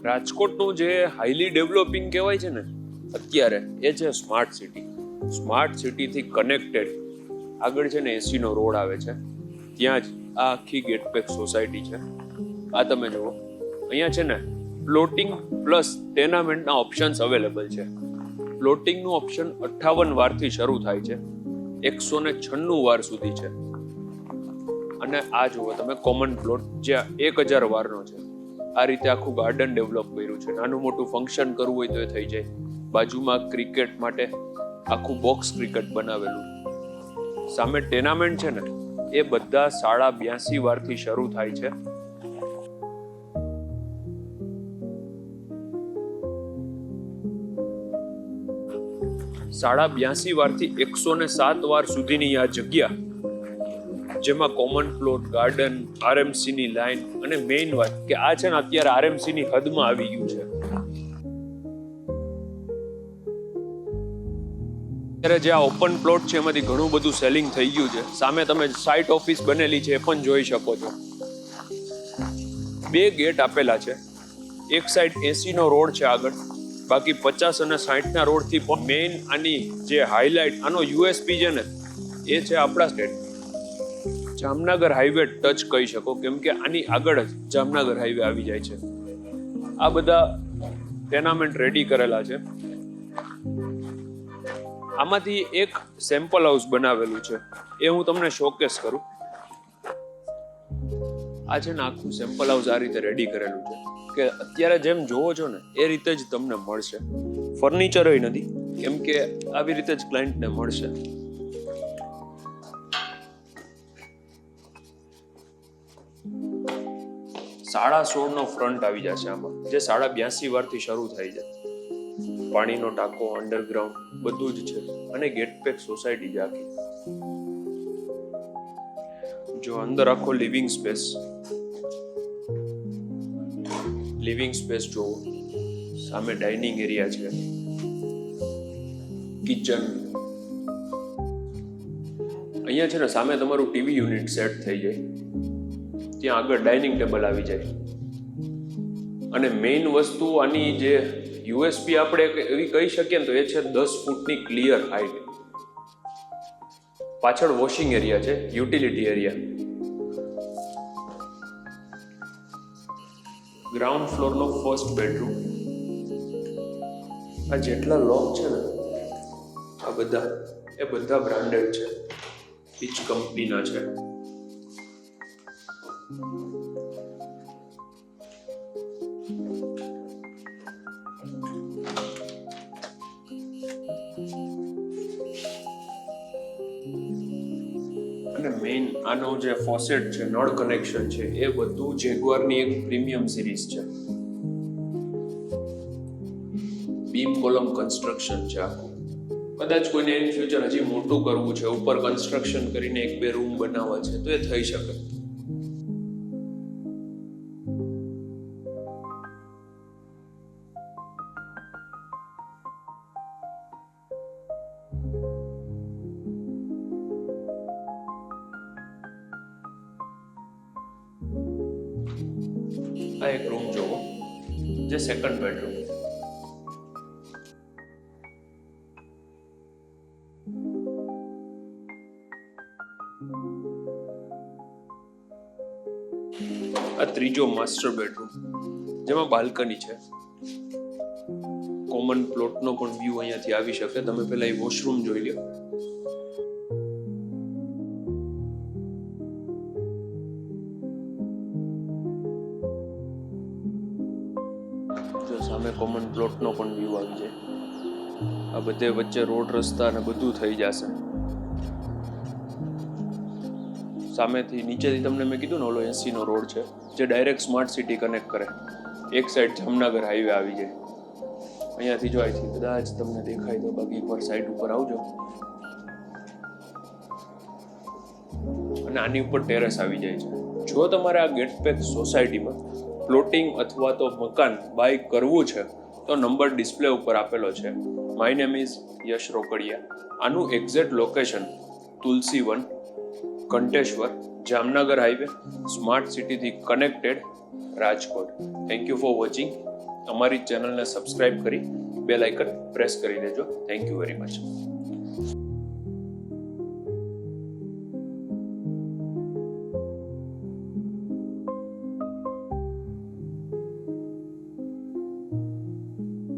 રાજકોટનું જે highly developing કહેવાય છે ને અત્યારે એ છે સ્માર્ટ સિટી. સ્માર્ટ સિટીથી કનેક્ટેડ આગળ છે ને એસીનો રોડ આવે છે, ત્યાં જ આ આખી ગેટપેક સોસાયટી છે. આ તમે જુઓ, અહીંયા છે ને પ્લોટિંગ પ્લસ ટેનામેન્ટના ઓપ્શન્સ અવેલેબલ છે. પ્લોટિંગનું ઓપ્શન 58 વારથી શરૂ થાય છે, 196 વાર સુધી છે. અને આ જુઓ તમે કોમન પ્લોટ જે 1000 વારનો છે. આ રીતે આખું ગાર્ડન ડેવલપ કર્યું છે. નાનું મોટું ફંક્શન કરવું હોય તો એ થઈ જાય. બાજુમાં ક્રિકેટ માટે આખું બોક્સ ક્રિકેટ બનાવેલું. સામે ટેનામેન્ટ છે ને એ બધા 82 વારથી શરૂ થાય છે. સાડા 82 વારથી 107 વાર સુધીની આ જગ્યા, જેમાં કોમન પ્લોટ, ગાર્ડન, આરએમસી ની લાઈન અને મેઇન વાત કે આ છે ને અત્યારે આરએમસી ની હદમાં આવી ગયું છે. અત્યારે જે આ ઓપન પ્લોટ છે એમાંથી ઘણું બધું સેલિંગ થઈ ગયું છે. સામે તમે સાઇટ ઓફિસ બનેલી છે એ પણ જોઈ શકો છો. 2 ગેટ આપેલા છે. એક સાઈડ 80 નો રોડ છે આગળ, બાકી 50 અને 60 ના રોડ થી પણ મેઇન આની જે હાઇલાઇટ, આનો યુએસપી છે ને એ છે આપણા સ્ટેટ જામનગર હાઈવે ટચ કહી શકો, કેમ કે આની આગળ જ જામનગર હાઈવે આવી જાય છે. આ બધા ટેનામેન્ટ રેડી કરેલા છે. આમાંથી એક સેમ્પલ હાઉસ બનાવેલું છે, એ હું તમને શોકેસ કરું. આ છે ને આખું સેમ્પલ હાઉસ આ રીતે રેડી કરેલું છે કે અત્યારે જેમ જોવો છો ને એ રીતે જ તમને મળશે. ફર્નિચર નથી, કેમ કે આવી રીતે જ ક્લાયન્ટને મળશે. સાડા 16 નો ફ્રન્ટ આવી જશે આમાં, જે 82 વારથી શરૂ થાય છે. પાણીનો ટાંકો, અંડરગ્રાઉન્ડ બધું જ છે. અને ગેટપેક સોસાયટી જ આખી. જો અંદર આખો લિવિંગ સ્પેસ જોવો, સામે ડાઇનિંગ એરિયા છે, કિચન. અહીંયા છે ને સામે તમારું ટીવી યુનિટ સેટ થઈ જાય, ત્યાં આગળ ડાઇનિંગ ટેબલ આવી જાય. અને મેઇન વસ્તુ આની જે યુએસપી આપણે એવી કહી શકીએ ને તો એ છે 10 ફૂટની ક્લિયર હાઇટ. પાછળ વોશિંગ એરિયા છે, યુટિલિટી એરિયા. ગ્રાઉન્ડ ફ્લોરનો ફર્સ્ટ બેડરૂમ. આ જેટલા લોક છે ને આ બધા બ્રાન્ડેડ છે, ઈચ કંપનીના છે. અને મેઇન આનો જે ફોસેટ છે, નળ કનેક્શન છે, એ બધું જેગવારની એક પ્રીમિયમ સિરીઝ છે. બીમ કોલમ કન્સ્ટ્રક્શન છે આખું. કદાચ કોઈને ઇન ફ્યુચર હજી મોટું કરવું છે, ઉપર કન્સ્ટ્રક્શન કરીને 1-2 રૂમ બનાવવા છે તો એ થઈ શકે. આ એક રૂમ જોવો, જે સેકન્ડ બેડરૂમ. આ ત્રીજો માસ્ટર બેડરૂમ, જેમાં બાલ્કની છે. કોમન પ્લોટનો પણ વ્યૂ અહીંયાથી આવી શકે. તમે પહેલા એ વોશરૂમ જોઈ લો. જો સામે કોમન પ્લોટનો પણ વ્યૂ આવી જાય. આ બધે વચ્ચે રોડ, રસ્તા ને બધું થઈ જશે. સામેથી નીચેથી તમને મેં કીધું ને ઓલો 80 નો રોડ છે, જે ડાયરેક્ટ સ્માર્ટ સિટી કનેક્ટ કરે. એક સાઈડ જામનગર હાઈવે આવી જાય. અહીંયાથી જો અહીંથી કદાચ તમને દેખાય તો, બાકી એકવાર સાઈડ ઉપર આવજો. અને આની ઉપર ટેરેસ આવી જાય છે. જો તમારે આ ગેટપેક સોસાયટીમાં પ્લોટિંગ અથવા તો મકાન બાય કરવું છે તો નંબર ડિસ્પ્લે ઉપર આપેલો છે. My name is Yash Rokadiya. આનું exact location Tulsi Van, Kanteshwar, Jamnagar highway, smart સિટીથી connected, Rajkot. Thank you for watching. અમારી ચેનલને સબસ્ક્રાઇબ કરી બેલ આઇકન પ્રેસ કરી દેજો. Thank you very much.